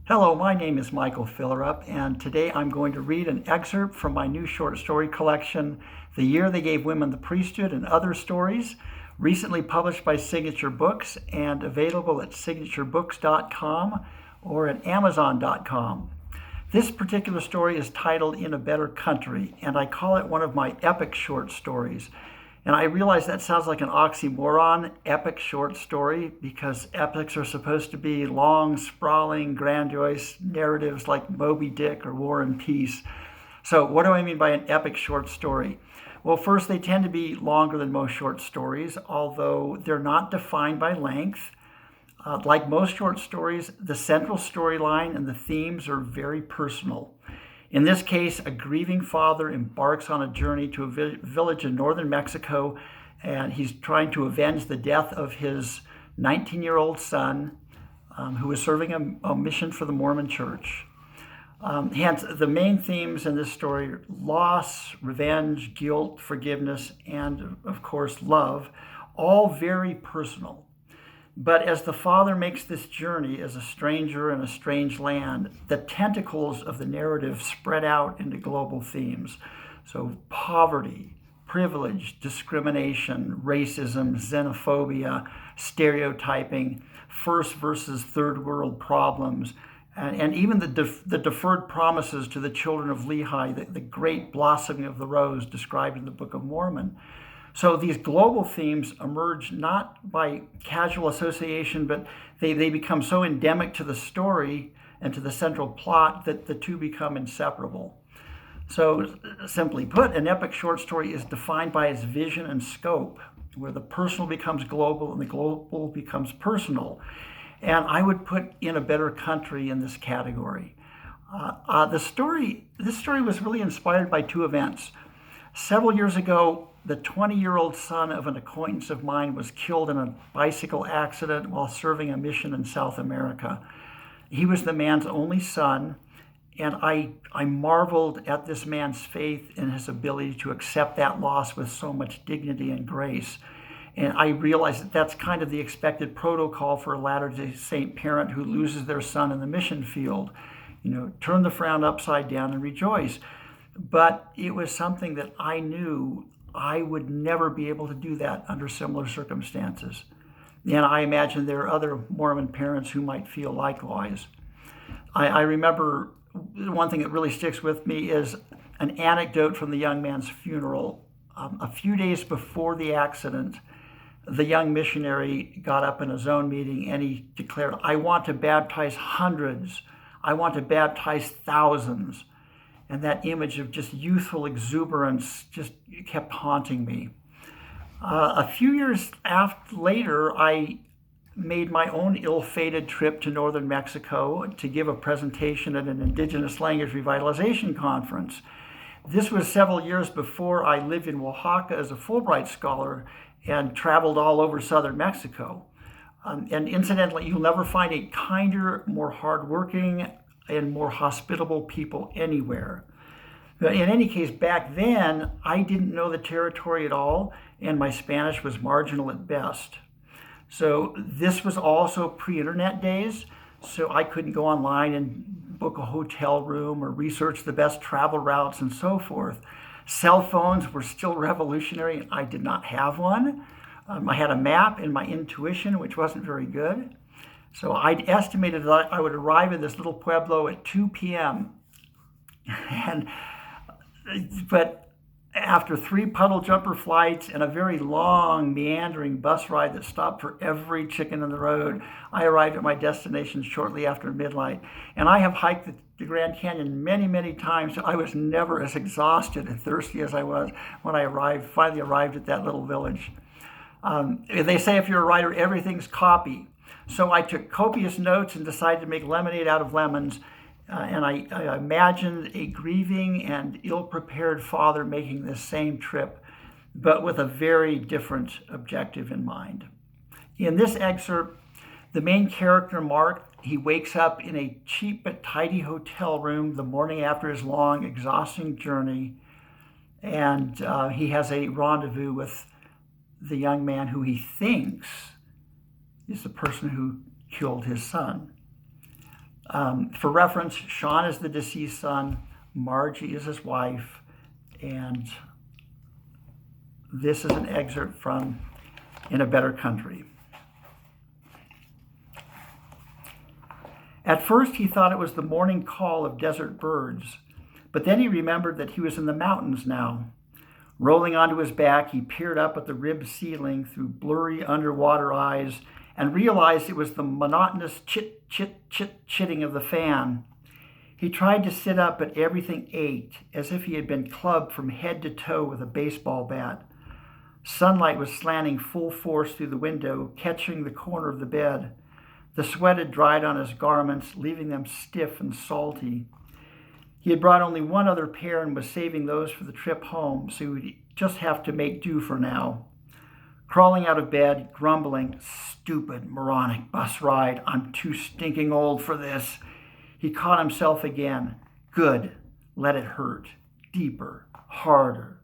Hello, my name is Michael Fillerup, and today I'm going to read an excerpt from my new short story collection, The Year They Gave Women the Priesthood and Other Stories, recently published by Signature Books and available at signaturebooks.com or at amazon.com. This particular story is titled In a Better Country, and I call it one of my epic short stories. And I realize that sounds like an oxymoron, epic short story, because epics are supposed to be long, sprawling, grandiose narratives like Moby Dick or War and Peace. So what do I mean by an epic short story? Well, first, they tend to be longer than most short stories, although they're not defined by length. Like most short stories, the central storyline and the themes are very personal. In this case, a grieving father embarks on a journey to a village in northern Mexico, and he's trying to avenge the death of his 19-year-old son, who was serving a mission for the Mormon Church. Hence, the main themes in this story are loss, revenge, guilt, forgiveness, and, of course, love, all very personal. But as the father makes this journey as a stranger in a strange land, the tentacles of the narrative spread out into global themes. So poverty, privilege, discrimination, racism, xenophobia, stereotyping, first versus third world problems, and even the deferred promises to the children of Lehi, the great blossoming of the rose described in the Book of Mormon. So these global themes emerge not by casual association, but they become so endemic to the story and to the central plot that the two become inseparable. So simply put, an epic short story is defined by its vision and scope, where the personal becomes global and the global becomes personal. And I would put In a Better Country in this category. This story was really inspired by two events. Several years ago, the 20-year-old son of an acquaintance of mine was killed in a bicycle accident while serving a mission in South America. He was the man's only son, and I marveled at this man's faith and his ability to accept that loss with so much dignity and grace. And I realized that that's kind of the expected protocol for a Latter-day Saint parent who loses their son in the mission field. Turn the frown upside down and rejoice. But it was something that I knew I would never be able to do that under similar circumstances. And I imagine there are other Mormon parents who might feel likewise. I remember one thing that really sticks with me is an anecdote from the young man's funeral. A few days before the accident, the young missionary got up in a zone meeting and he declared, "I want to baptize hundreds. I want to baptize thousands." And that image of just youthful exuberance just kept haunting me. A few years later, I made my own ill-fated trip to northern Mexico to give a presentation at an indigenous language revitalization conference. This was several years before I lived in Oaxaca as a Fulbright scholar and traveled all over southern Mexico. And incidentally, you'll never find a kinder, more hardworking, and more hospitable people anywhere. But in any case, back then, I didn't know the territory at all, and my Spanish was marginal at best. So this was also pre-internet days, so I couldn't go online and book a hotel room or research the best travel routes and so forth. Cell phones were still revolutionary, and I did not have one. I had a map and my intuition, which wasn't very good. So I'd estimated that I would arrive in this little pueblo at 2 p.m. But after 3 puddle jumper flights and a very long, meandering bus ride that stopped for every chicken in the road, I arrived at my destination shortly after midnight. And I have hiked the Grand Canyon many, many times, so I was never as exhausted and thirsty as I was when I finally arrived at that little village. They say if you're a writer, everything's copy. So I took copious notes and decided to make lemonade out of lemons. And I imagined a grieving and ill-prepared father making this same trip, but with a very different objective in mind. In this excerpt, the main character, Mark, he wakes up in a cheap but tidy hotel room the morning after his long, exhausting journey, and he has a rendezvous with the young man who he thinks is the person who killed his son. For reference, Sean is the deceased son, Margie is his wife, and this is an excerpt from In a Better Country. At first, he thought it was the morning call of desert birds, but then he remembered that he was in the mountains now. Rolling onto his back, he peered up at the ribbed ceiling through blurry underwater eyes and realized it was the monotonous chit, chit, chit, chitting of the fan. He tried to sit up, but everything ached, as if he had been clubbed from head to toe with a baseball bat. Sunlight was slanting full force through the window, catching the corner of the bed. The sweat had dried on his garments, leaving them stiff and salty. He had brought only one other pair and was saving those for the trip home, so he would just have to make do for now. Crawling out of bed, grumbling, "Stupid, moronic bus ride. I'm too stinking old for this." He caught himself again. Good. Let it hurt. Deeper. Harder.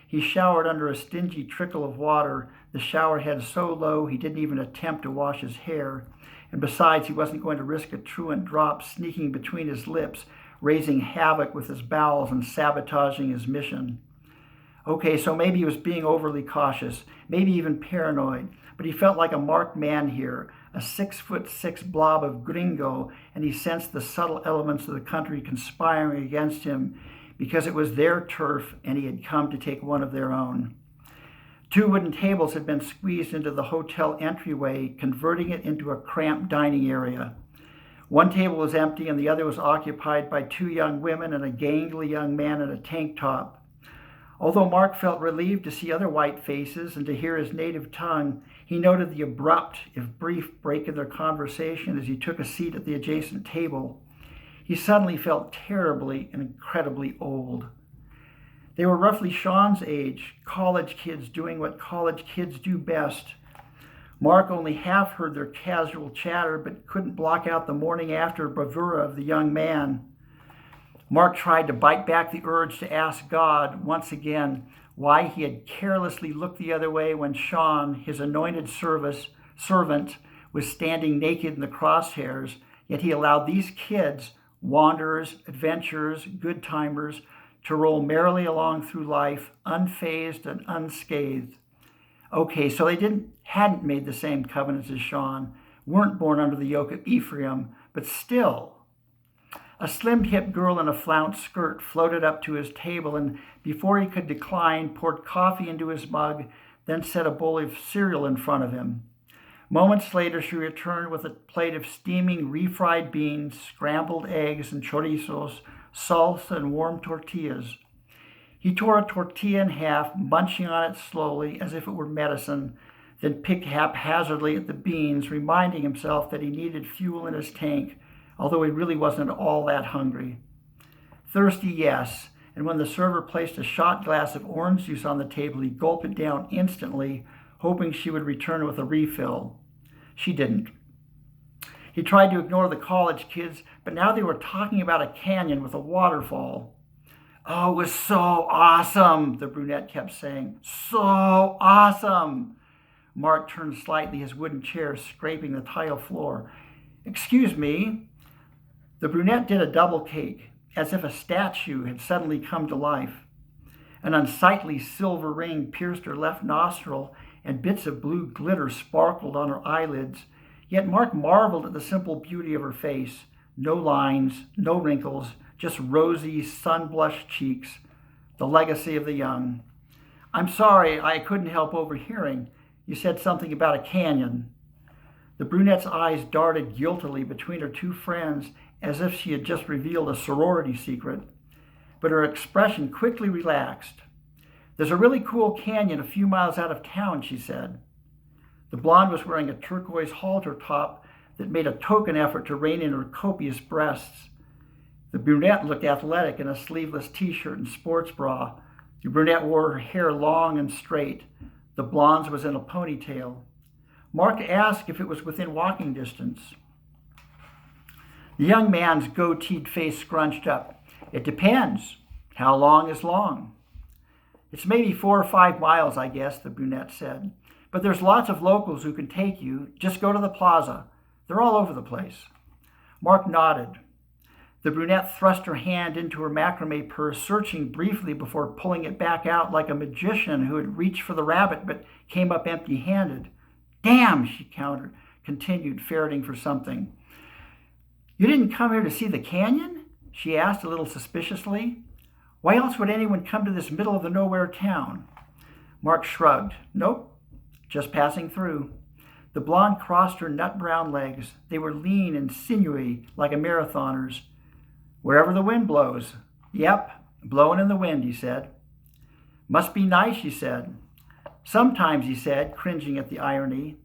He showered under a stingy trickle of water, the shower head so low he didn't even attempt to wash his hair. And besides, he wasn't going to risk a truant drop sneaking between his lips, raising havoc with his bowels and sabotaging his mission. Okay, so maybe he was being overly cautious, maybe even paranoid, but he felt like a marked man here, a 6'6" blob of gringo, and he sensed the subtle elements of the country conspiring against him because it was their turf and he had come to take one of their own. 2 wooden tables had been squeezed into the hotel entryway, converting it into a cramped dining area. One table was empty and the other was occupied by 2 young women and a gangly young man in a tank top. Although Mark felt relieved to see other white faces and to hear his native tongue, he noted the abrupt, if brief, break in their conversation as he took a seat at the adjacent table. He suddenly felt terribly and incredibly old. They were roughly Sean's age, college kids doing what college kids do best. Mark only half heard their casual chatter, but couldn't block out the morning after bravura of the young man. Mark tried to bite back the urge to ask God, once again, why he had carelessly looked the other way when Sean, his anointed servant, was standing naked in the crosshairs, yet he allowed these kids, wanderers, adventurers, good-timers, to roll merrily along through life, unfazed and unscathed. Okay, so they hadn't made the same covenants as Sean, weren't born under the yoke of Ephraim, but still. A slim-hipped girl in a flounced skirt floated up to his table and, before he could decline, poured coffee into his mug, then set a bowl of cereal in front of him. Moments later, she returned with a plate of steaming refried beans, scrambled eggs and chorizos, salsa and warm tortillas. He tore a tortilla in half, munching on it slowly as if it were medicine, then picked haphazardly at the beans, reminding himself that he needed fuel in his tank, although he really wasn't all that hungry. Thirsty, yes, and when the server placed a shot glass of orange juice on the table, he gulped it down instantly, hoping she would return with a refill. She didn't. He tried to ignore the college kids, but now they were talking about a canyon with a waterfall. "Oh, it was so awesome," the brunette kept saying. "So awesome." Mark turned slightly, his wooden chair scraping the tile floor. "Excuse me." The brunette did a double take, as if a statue had suddenly come to life. An unsightly silver ring pierced her left nostril, and bits of blue glitter sparkled on her eyelids. Yet Mark marveled at the simple beauty of her face. No lines, no wrinkles, just rosy, sun-blushed cheeks, the legacy of the young. "I'm sorry, I couldn't help overhearing. You said something about a canyon." The brunette's eyes darted guiltily between her 2 friends, as if she had just revealed a sorority secret. But her expression quickly relaxed. "There's a really cool canyon a few miles out of town," she said. The blonde was wearing a turquoise halter top that made a token effort to rein in her copious breasts. The brunette looked athletic in a sleeveless t-shirt and sports bra. The brunette wore her hair long and straight. The blonde's was in a ponytail. Mark asked if it was within walking distance. The young man's goateed face scrunched up. "It depends. How long is long?" "It's maybe 4 or 5 miles, I guess," the brunette said. "But there's lots of locals who can take you. Just go to the plaza. They're all over the place." Mark nodded. The brunette thrust her hand into her macrame purse, searching briefly before pulling it back out like a magician who had reached for the rabbit but came up empty-handed. "Damn," she continued, ferreting for something. "You didn't come here to see the canyon?" she asked a little suspiciously. "Why else would anyone come to this middle-of-the-nowhere town?" Mark shrugged. "Nope, just passing through." The blonde crossed her nut-brown legs. They were lean and sinewy, like a marathoner's. "Wherever the wind blows." "Yep, blowing in the wind," he said. "Must be nice," she said. "Sometimes," he said, cringing at the irony.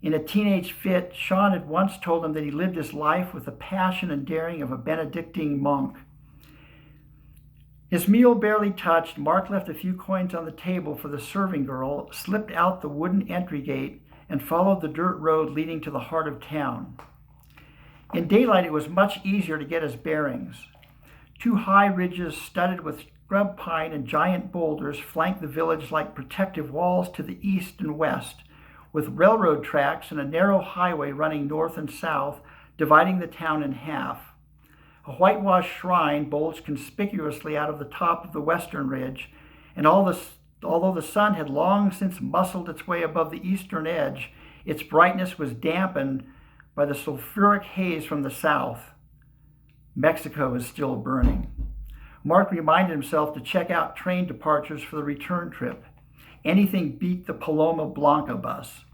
In a teenage fit, Sean had once told him that he lived his life with the passion and daring of a Benedictine monk. His meal barely touched, Mark left a few coins on the table for the serving girl, slipped out the wooden entry gate, and followed the dirt road leading to the heart of town. In daylight, it was much easier to get his bearings. Two high ridges studded with scrub pine and giant boulders flanked the village like protective walls to the east and west, with railroad tracks and a narrow highway running north and south, dividing the town in half. A whitewashed shrine bulged conspicuously out of the top of the western ridge, and although the sun had long since muscled its way above the eastern edge, its brightness was dampened by the sulfuric haze from the south. Mexico is still burning. Mark reminded himself to check out train departures for the return trip. Anything beat the Paloma Blanca bus.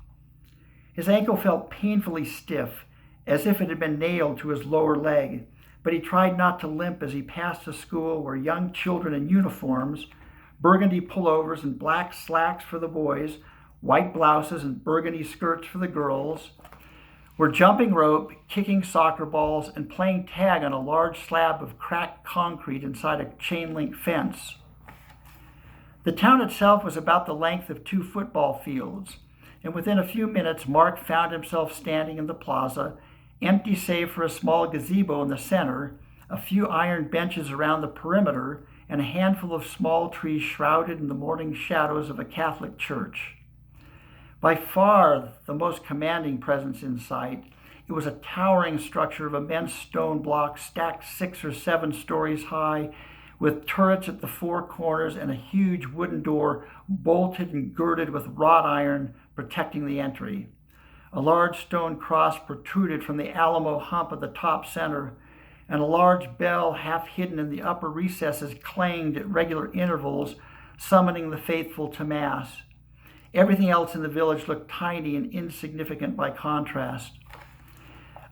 His ankle felt painfully stiff, as if it had been nailed to his lower leg, but he tried not to limp as he passed a school where young children in uniforms, burgundy pullovers and black slacks for the boys, white blouses and burgundy skirts for the girls, were jumping rope, kicking soccer balls, and playing tag on a large slab of cracked concrete inside a chain-link fence. The town itself was about the length of 2 football fields, and within a few minutes Mark found himself standing in the plaza, empty save for a small gazebo in the center, a few iron benches around the perimeter, and a handful of small trees shrouded in the morning shadows of a Catholic church. By far the most commanding presence in sight, it was a towering structure of immense stone blocks stacked 6 or 7 stories high, with turrets at the 4 corners and a huge wooden door bolted and girded with wrought iron protecting the entry. A large stone cross protruded from the Alamo hump at the top center, and a large bell half hidden in the upper recesses clanged at regular intervals, summoning the faithful to Mass. Everything else in the village looked tiny and insignificant by contrast.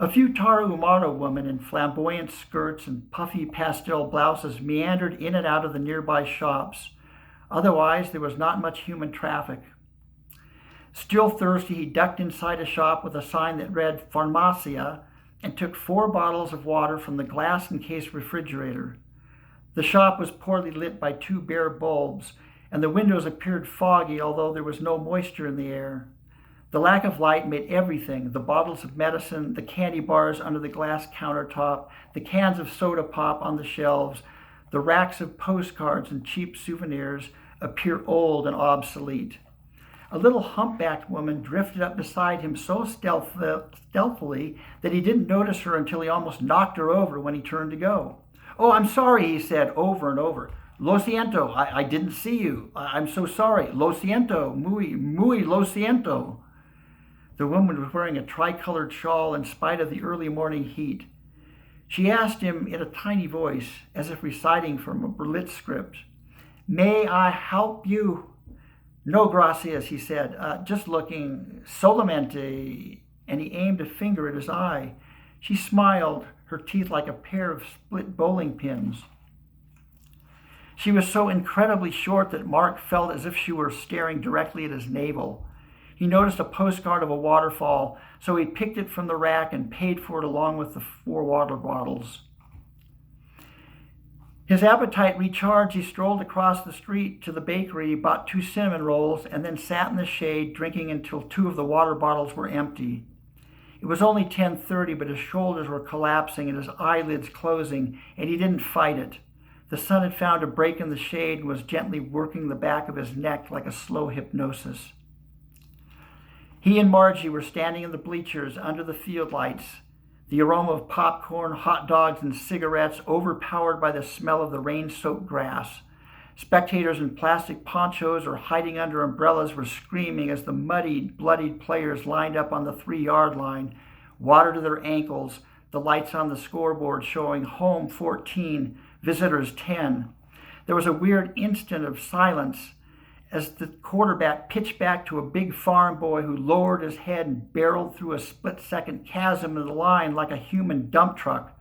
A few Tarahumara women in flamboyant skirts and puffy pastel blouses meandered in and out of the nearby shops. Otherwise, there was not much human traffic. Still thirsty, he ducked inside a shop with a sign that read "Farmacia" and took 4 bottles of water from the glass-encased refrigerator. The shop was poorly lit by 2 bare bulbs, and the windows appeared foggy, although there was no moisture in the air. The lack of light made everything, the bottles of medicine, the candy bars under the glass countertop, the cans of soda pop on the shelves, the racks of postcards and cheap souvenirs, appear old and obsolete. A little humpbacked woman drifted up beside him so stealthily that he didn't notice her until he almost knocked her over when he turned to go. "Oh, I'm sorry," he said over and over. "Lo siento, I didn't see you. I'm so sorry. Lo siento, muy lo siento." The woman was wearing a tricolored shawl in spite of the early morning heat. She asked him in a tiny voice, as if reciting from a Berlitz script, "May I help you?" "No, gracias," he said. Just looking, solamente," and he aimed a finger at his eye. She smiled, her teeth like a pair of split bowling pins. She was so incredibly short that Mark felt as if she were staring directly at his navel. He noticed a postcard of a waterfall, so he picked it from the rack and paid for it along with the 4 water bottles. His appetite recharged, he strolled across the street to the bakery, bought 2 cinnamon rolls, and then sat in the shade, drinking until 2 of the water bottles were empty. It was only 10:30, but his shoulders were collapsing and his eyelids closing, and he didn't fight it. The sun had found a break in the shade and was gently working the back of his neck like a slow hypnosis. He and Margie were standing in the bleachers under the field lights. The aroma of popcorn, hot dogs, and cigarettes overpowered by the smell of the rain-soaked grass. Spectators in plastic ponchos or hiding under umbrellas were screaming as the muddied, bloodied players lined up on the 3-yard line, water to their ankles, the lights on the scoreboard showing home 14, visitors 10. There was a weird instant of silence as the quarterback pitched back to a big farm boy who lowered his head and barreled through a split-second chasm in the line like a human dump truck.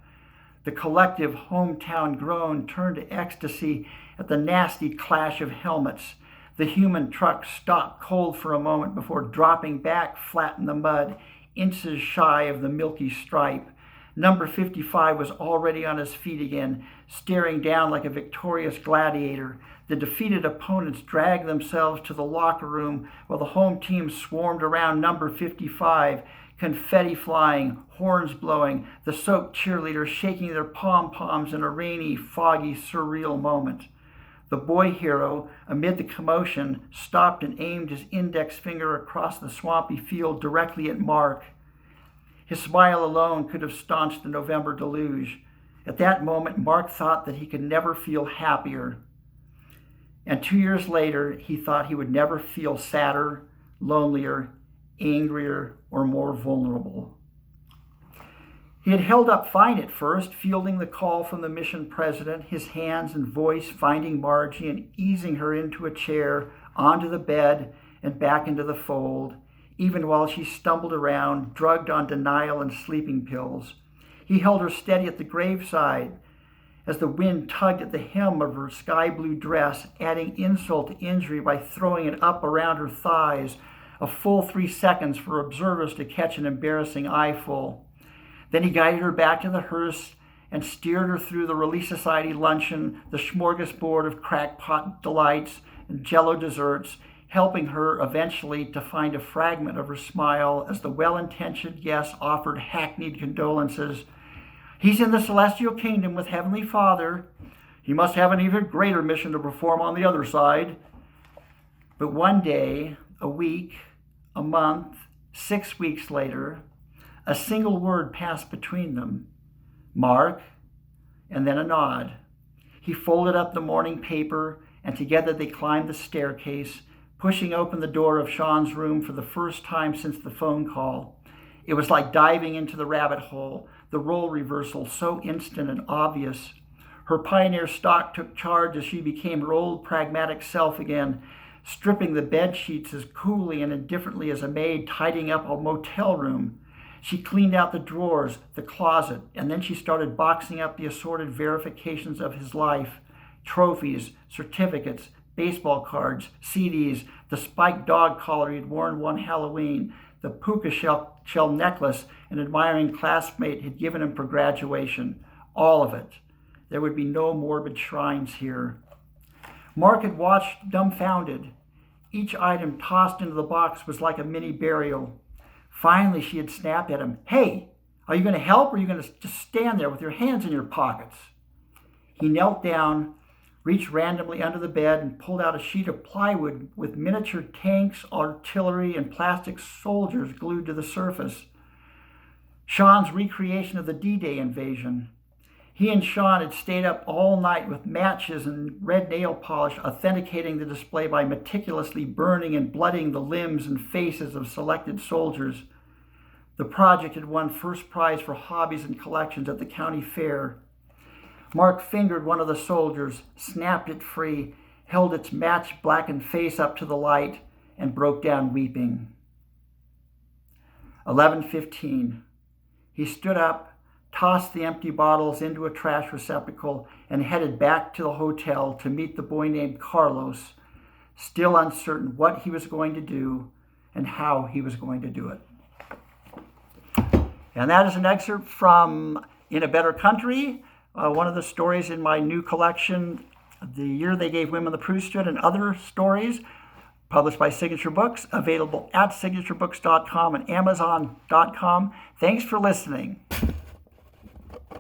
The collective hometown groan turned to ecstasy at the nasty clash of helmets. The human truck stopped cold for a moment before dropping back flat in the mud, inches shy of the milky stripe. Number 55 was already on his feet again, staring down like a victorious gladiator. The defeated opponents dragged themselves to the locker room while the home team swarmed around number 55, confetti flying, horns blowing, the soaked cheerleaders shaking their pom-poms in a rainy, foggy, surreal moment. The boy hero, amid the commotion, stopped and aimed his index finger across the swampy field directly at Mark. His smile alone could have staunched the November deluge. At that moment, Mark thought that he could never feel happier. And 2 years later, he thought he would never feel sadder, lonelier, angrier, or more vulnerable. He had held up fine at first, fielding the call from the mission president, his hands and voice finding Margie and easing her into a chair, onto the bed, and back into the fold, even while she stumbled around, drugged on denial and sleeping pills. He held her steady at the graveside as the wind tugged at the hem of her sky-blue dress, adding insult to injury by throwing it up around her thighs, a full 3 seconds for observers to catch an embarrassing eyeful. Then he guided her back to the hearse and steered her through the Relief Society luncheon, the smorgasbord of crackpot delights and jello desserts, helping her eventually to find a fragment of her smile as the well-intentioned guest offered hackneyed condolences. "He's in the celestial kingdom with Heavenly Father. He must have an even greater mission to perform on the other side." But one day, a week, a month, 6 weeks later, a single word passed between them. "Mark," and then a nod. He folded up the morning paper, and together they climbed the staircase, pushing open the door of Sean's room for the first time since the phone call. It was like diving into the rabbit hole, the role reversal so instant and obvious. Her pioneer stock took charge as she became her old pragmatic self again, stripping the bed sheets as coolly and indifferently as a maid tidying up a motel room. She cleaned out the drawers, the closet, and then she started boxing up the assorted verifications of his life. Trophies, certificates, baseball cards, CDs, the spiked dog collar he had worn one Halloween, the puka shell necklace an admiring classmate had given him for graduation. All of it. There would be no morbid shrines here. Mark had watched dumbfounded. Each item tossed into the box was like a mini burial. Finally, she had snapped at him. "Hey, are you going to help or are you going to just stand there with your hands in your pockets?" He knelt down, reached randomly under the bed, and pulled out a sheet of plywood with miniature tanks, artillery, and plastic soldiers glued to the surface. Sean's recreation of the D-Day invasion. He and Sean had stayed up all night with matches and red nail polish, authenticating the display by meticulously burning and blooding the limbs and faces of selected soldiers. The project had won first prize for hobbies and collections at the county fair. Mark fingered one of the soldiers, snapped it free, held its match-blackened face up to the light, and broke down weeping. 11:15. He stood up, tossed the empty bottles into a trash receptacle, and headed back to the hotel to meet the boy named Carlos, still uncertain what he was going to do and how he was going to do it. And that is an excerpt from In a Better Country, one of the stories in my new collection, The Year They Gave Women the Priesthood and Other Stories, published by Signature Books, available at signaturebooks.com and amazon.com. Thanks for listening.